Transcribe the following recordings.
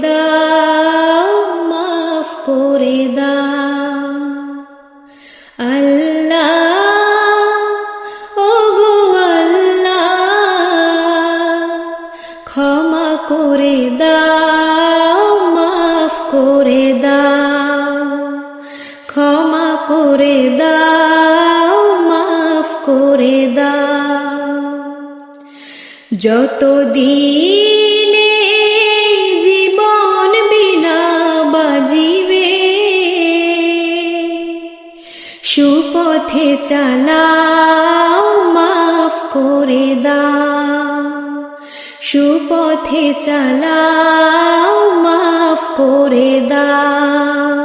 দাও, মাফ করে দাও। আল্লাহ, ওগো আল্লাহ, ক্ষমা করে দাও, মাফ করে দাও, ক্ষমা করে দাও, মাফ করে দাও। যতদিন জীবন বিনা বাজিবে, সুপথে চালাও, মাফ করে দাও, সুপথে চালাও, মাফ করে দাও।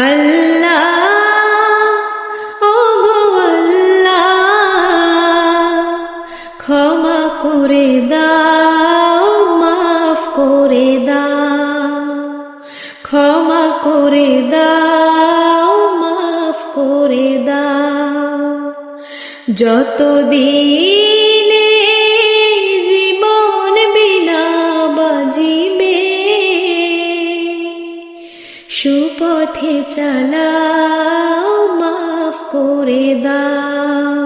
আল্লাহ, ওগো আল্লাহ, ক্ষমা করে দাও, মাফ করে দাও, ক্ষমা করে দাও, মাফ করে দাও। যতদিন জীবন বিনা বাজিবে, সুপথে চালাও, মাফ করে দাও,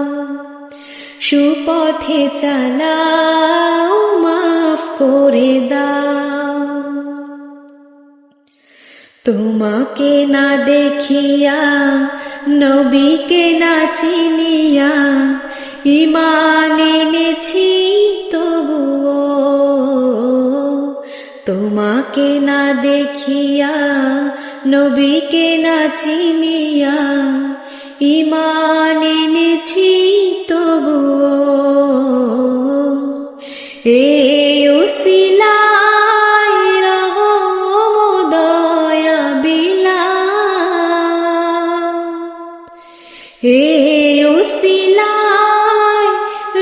সুপথে চালাও, মাফ করে দাও। তোমাকে না দেখিয়া, নবীকে না চিনিয়া, ঈমান এনেছি তবুও। তোমাকে না দেখিয়া, নবীকে না চিনিয়া, ঈমান এনেছি তবুও। এই উসিলায় রহম দয়া বিলাও, এই উসিলায়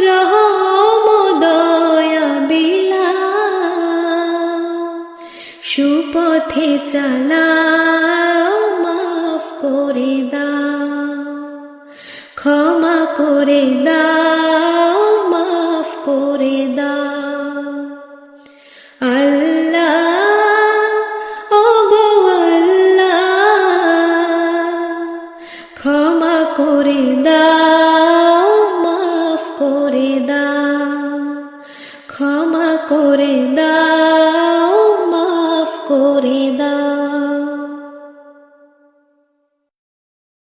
রহম দয়া বিলাও। সুপথে চালাও, মাফ করে দাও, ক্ষমা করে দাও, মাফ করে দাও। আল্লাহ, ওগো আল্লাহ, ক্ষমা করে দাও, মাফ করে দাও, ক্ষমা করে দাও, মাফ করে দাও।